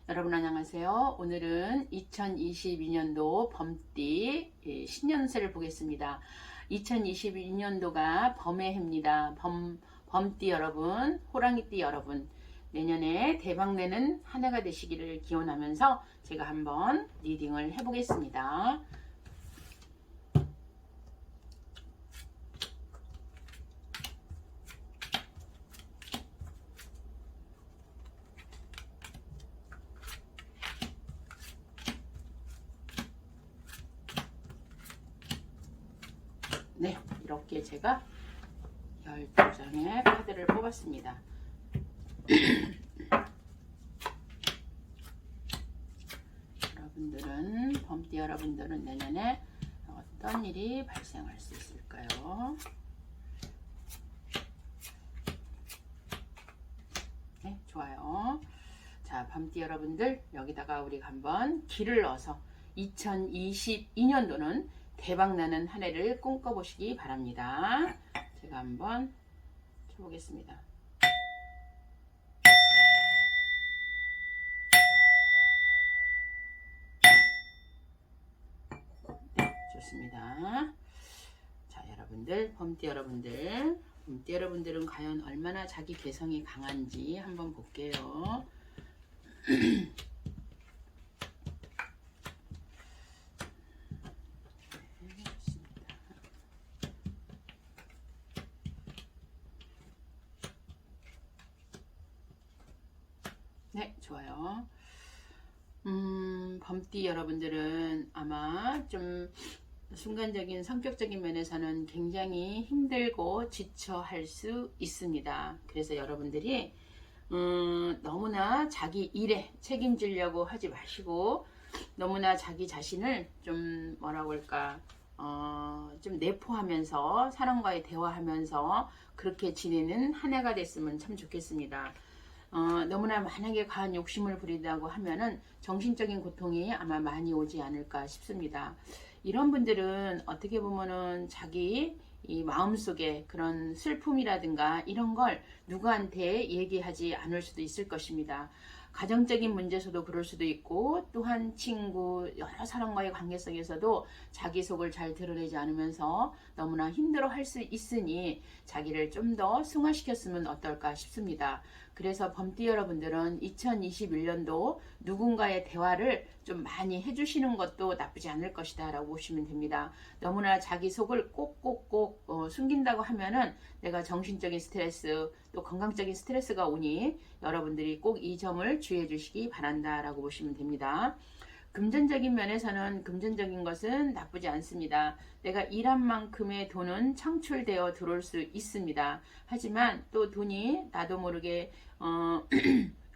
여러분 안녕하세요. 오늘은 2022년도 범띠 신년세를 보겠습니다. 2022년도가 범의 해입니다. 범띠 여러분, 호랑이띠 여러분, 내년에 대박내는 한 해가 되시기를 기원하면서 제가 한번 리딩을 해보겠습니다. 네, 이렇게 제가 12장의 카드를 뽑았습니다. 범띠 여러분들은 내년에 어떤 일이 발생할 수 있을까요? 네, 좋아요. 자, 범띠 여러분들, 여기다가 우리가 한번 길을 넣어서 2022년도는 대박나는 한 해를 꿈꿔보시기 바랍니다. 제가 한번 쳐보겠습니다. 네, 좋습니다. 자, 여러분들, 범띠 여러분들은 과연 얼마나 자기 개성이 강한지 한번 볼게요. 네, 좋아요. 범띠 여러분들은 아마 좀 순간적인 성격적인 면에서는 굉장히 힘들고 지쳐할 수 있습니다. 그래서 여러분들이 너무나 자기 일에 책임지려고 하지 마시고 너무나 자기 자신을 좀 뭐라고 할까 좀 내포하면서 사람과의 대화하면서 그렇게 지내는 한 해가 됐으면 참 좋겠습니다. 너무나 만약에 과한 욕심을 부린다고 하면은 정신적인 고통이 아마 많이 오지 않을까 싶습니다. 이런 분들은 어떻게 보면은 자기 이 마음속에 그런 슬픔이라든가 이런 걸 누구한테 얘기하지 않을 수도 있을 것입니다. 가정적인 문제에서도 그럴 수도 있고 또한 친구 여러 사람과의 관계성에서도 자기 속을 잘 드러내지 않으면서 너무나 힘들어 할 수 있으니 자기를 좀 더 승화시켰으면 어떨까 싶습니다. 그래서 범띠 여러분들은 2021년도 누군가의 대화를 좀 많이 해주시는 것도 나쁘지 않을 것이다 라고 보시면 됩니다. 너무나 자기 속을 꼭꼭꼭 숨긴다고 하면은 내가 정신적인 스트레스 또 건강적인 스트레스가 오니 여러분들이 꼭 이 점을 주의해 주시기 바란다 라고 보시면 됩니다. 금전적인 면에서는 금전적인 것은 나쁘지 않습니다. 내가 일한 만큼의 돈은 창출되어 들어올 수 있습니다. 하지만 또 돈이 나도 모르게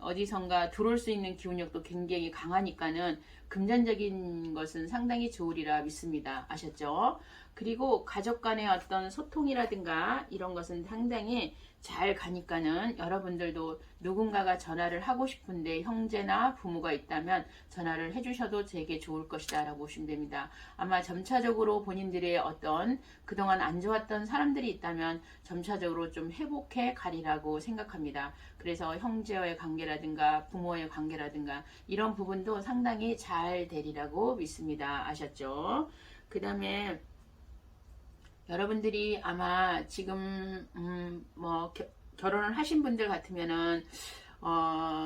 어디선가 들어올 수 있는 기운력도 굉장히 강하니까는 금전적인 것은 상당히 좋으리라 믿습니다. 아셨죠? 그리고 가족 간의 어떤 소통이라든가 이런 것은 상당히 잘 가니까는 여러분들도 누군가가 전화를 하고 싶은데 형제나 부모가 있다면 전화를 해주셔도 되게 좋을 것이다 라고 보시면 됩니다. 아마 점차적으로 본인들의 어떤 그동안 안 좋았던 사람들이 있다면 점차적으로 좀 회복해 가리라고 생각합니다. 그래서 형제와의 관계라든가 부모의 관계라든가 이런 부분도 상당히 잘 되리라고 믿습니다. 아셨죠? 그 다음에 여러분들이 아마 지금 결혼을 하신 분들 같으면은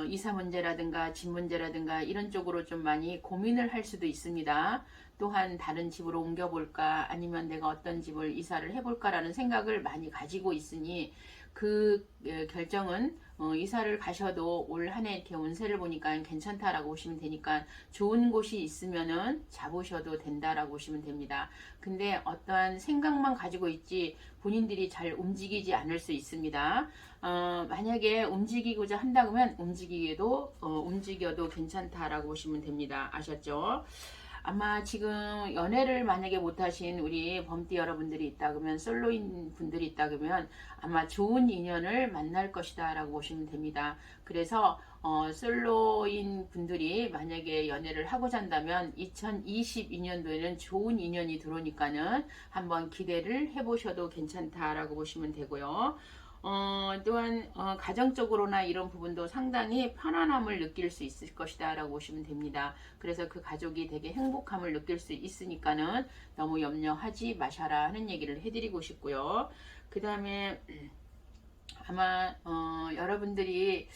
이사 문제라든가 집 문제라든가 이런 쪽으로 좀 많이 고민을 할 수도 있습니다. 또한 다른 집으로 옮겨볼까 아니면 내가 어떤 집을 이사를 해볼까라는 생각을 많이 가지고 있으니 그 결정은 이사를 가셔도 올 한 해 이렇게 운세를 보니까 괜찮다라고 보시면 되니까 좋은 곳이 있으면은 잡으셔도 된다라고 보시면 됩니다. 근데 어떠한 생각만 가지고 있지 본인들이 잘 움직이지 않을 수 있습니다. 만약에 움직이고자 한다면 움직여도 괜찮다라고 보시면 됩니다. 아셨죠? 아마 지금 연애를 만약에 못하신 우리 범띠 여러분들이 있다 그러면 솔로인 분들이 있다 그러면 아마 좋은 인연을 만날 것이다 라고 보시면 됩니다. 그래서 솔로인 분들이 만약에 연애를 하고자 한다면 2022년도에는 좋은 인연이 들어오니까는 한번 기대를 해보셔도 괜찮다라고 보시면 되고요. 또한 가정적으로나 이런 부분도 상당히 편안함을 느낄 수 있을 것이다 라고 보시면 됩니다. 그래서 그 가족이 되게 행복함을 느낄 수 있으니까는 너무 염려하지 마셔라 하는 얘기를 해드리고 싶고요. 그 다음에 아마 여러분들이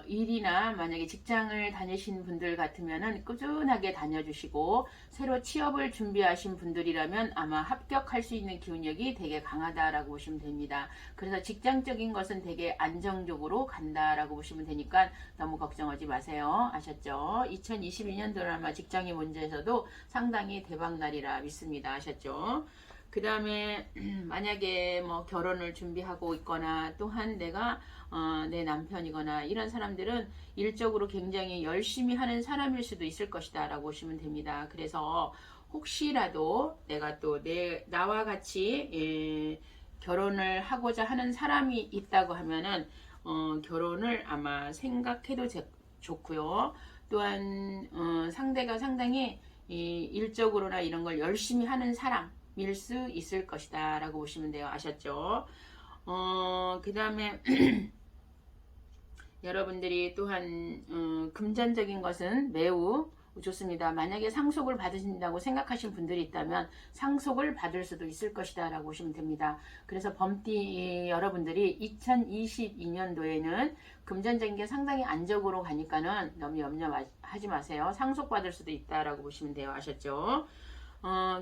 일이나 만약에 직장을 다니신 분들 같으면은 꾸준하게 다녀주시고, 새로 취업을 준비하신 분들이라면 아마 합격할 수 있는 기운력이 되게 강하다라고 보시면 됩니다. 그래서 직장적인 것은 되게 안정적으로 간다라고 보시면 되니까 너무 걱정하지 마세요. 아셨죠? 2022년도는 아마 직장의 문제에서도 상당히 대박날이라 믿습니다. 아셨죠? 그 다음에 만약에 뭐 결혼을 준비하고 있거나, 또한 내가 내 남편이거나 이런 사람들은 일적으로 굉장히 열심히 하는 사람일 수도 있을 것이다 라고 보시면 됩니다. 그래서 혹시라도 내가 또 나와 같이 결혼을 하고자 하는 사람이 있다고 하면은 결혼을 아마 생각해도 좋고요. 또한 상대가 상당히 일적으로나 이런 걸 열심히 하는 사람 밀 수 있을 것이다 라고 보시면 돼요. 아셨죠? 그 다음에 여러분들이 또한 금전적인 것은 매우 좋습니다. 만약에 상속을 받으신다고 생각하신 분들이 있다면 상속을 받을 수도 있을 것이다 라고 보시면 됩니다. 그래서 범띠 여러분들이 2022년도에는 금전적인 게 상당히 안정으로 가니까는 너무 염려하지 마세요. 상속받을 수도 있다 라고 보시면 돼요. 아셨죠?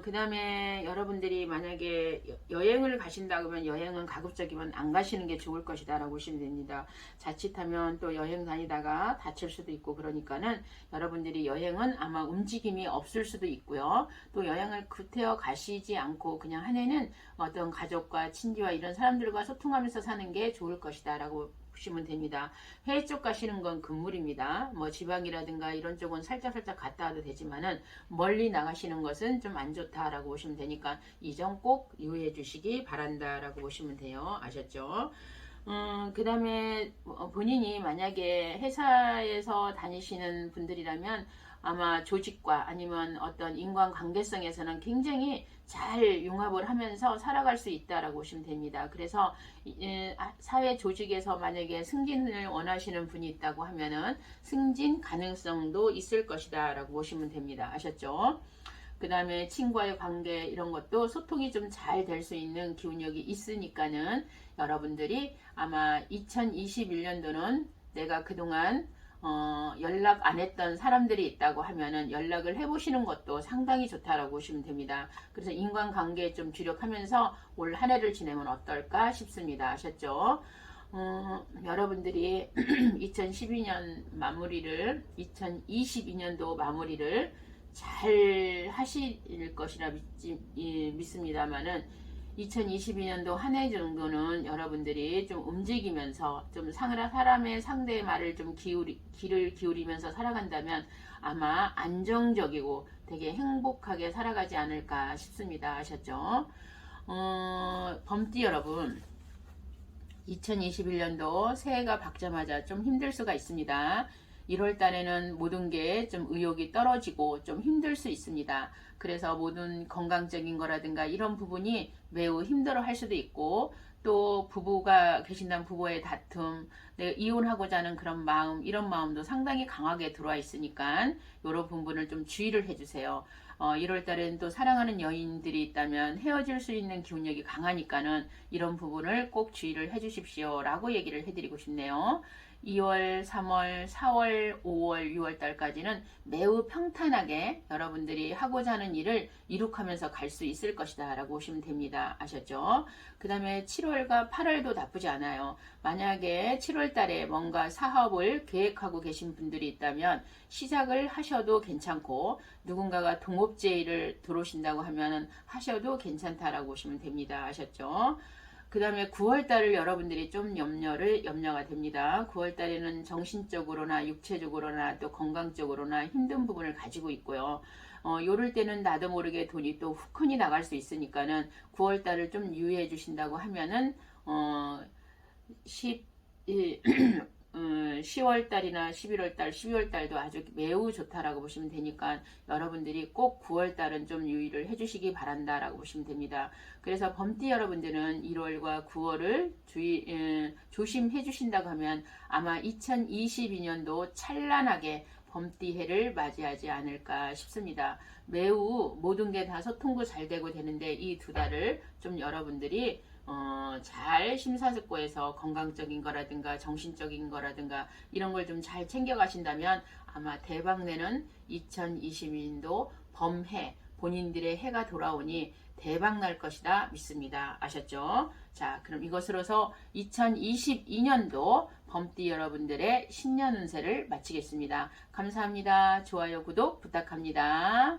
그 다음에 여러분들이 만약에 여행을 가신다고 하면 여행은 가급적이면 안 가시는 게 좋을 것이다 라고 보시면 됩니다. 자칫하면 또 여행 다니다가 다칠 수도 있고, 그러니까는 여러분들이 여행은 아마 움직임이 없을 수도 있고요. 또 여행을 구태여 가시지 않고 그냥 한 해는 어떤 가족과 친지와 이런 사람들과 소통하면서 사는 게 좋을 것이다 라고 보시면 됩니다. 해외 쪽 가시는 건 금물입니다. 뭐 지방이라든가 이런 쪽은 살짝 갔다 와도 되지만은 멀리 나가시는 것은 좀 안 좋다라고 보시면 되니까 이 점 꼭 유의해 주시기 바란다라고 보시면 돼요. 아셨죠? 그 다음에 본인이 만약에 회사에서 다니시는 분들이라면 아마 조직과 아니면 어떤 인간관계성에서는 굉장히 잘 융합을 하면서 살아갈 수 있다라고 보시면 됩니다. 그래서 사회 조직에서 만약에 승진을 원하시는 분이 있다고 하면은 승진 가능성도 있을 것이다 라고 보시면 됩니다. 아셨죠? 그 다음에 친구와의 관계 이런 것도 소통이 좀 잘 될 수 있는 기운력이 있으니까는 여러분들이 아마 2021년도는 내가 그동안 연락 안 했던 사람들이 있다고 하면은 연락을 해보시는 것도 상당히 좋다라고 보시면 됩니다. 그래서 인간관계에 좀 주력하면서 올 한 해를 지내면 어떨까 싶습니다. 아셨죠? 여러분들이 2012년 마무리를 2022년도 마무리를 잘 하실 것이라 믿습니다만은 2022년도 한 해 정도는 여러분들이 좀 움직이면서 좀 사람의 상대의 말을 좀 귀를 기울이면서 살아간다면 아마 안정적이고 되게 행복하게 살아가지 않을까 싶습니다. 아셨죠? 범띠 여러분, 2021년도 새해가 밝자마자 좀 힘들 수가 있습니다. 1월 달에는 모든 게 좀 의욕이 떨어지고 좀 힘들 수 있습니다. 그래서 모든 건강적인 거라든가 이런 부분이 매우 힘들어 할 수도 있고, 또 부부가 계신다면 부부의 다툼, 내가 이혼하고자 하는 그런 마음, 이런 마음도 상당히 강하게 들어와 있으니까 이런 부분을 좀 주의를 해주세요. 1월 달에는 또 사랑하는 여인들이 있다면 헤어질 수 있는 기운력이 강하니까는 이런 부분을 꼭 주의를 해주십시오 라고 얘기를 해드리고 싶네요. 2월, 3월, 4월, 5월, 6월 달까지는 매우 평탄하게 여러분들이 하고자 하는 일을 이룩하면서 갈 수 있을 것이다 라고 보시면 됩니다. 아셨죠? 그 다음에 7월과 8월도 나쁘지 않아요. 만약에 7월 달에 뭔가 사업을 계획하고 계신 분들이 있다면 시작을 하셔도 괜찮고, 누군가가 동업제의를 들어오신다고 하면 하셔도 괜찮다라고 보시면 됩니다. 아셨죠? 그 다음에 9월달을 여러분들이 좀 염려가 됩니다. 9월달에는 정신적으로나 육체적으로나 또 건강적으로나 힘든 부분을 가지고 있고요. 요럴 때는 나도 모르게 돈이 또 후끈이 나갈 수 있으니까는 9월달을 좀 유의해 주신다고 하면은 10월 달이나 11월 달, 12월 달도 아주 매우 좋다라고 보시면 되니까 여러분들이 꼭 9월 달은 좀 유의를 해주시기 바란다라고 보시면 됩니다. 그래서 범띠 여러분들은 1월과 9월을 조심해 주신다고 하면 아마 2022년도 찬란하게 범띠해를 맞이하지 않을까 싶습니다. 매우 모든 게 다 소통도 잘 되고 되는데 이 두 달을 좀 여러분들이 잘 심사숙고해서 건강적인 거라든가 정신적인 거라든가 이런 걸 좀 잘 챙겨 가신다면 아마 대박내는 2022년도 범해 본인들의 해가 돌아오니 대박 날 것이다 믿습니다. 아셨죠? 자, 그럼 이것으로서 2022년도 범띠 여러분들의 신년 운세를 마치겠습니다. 감사합니다. 좋아요, 구독 부탁합니다.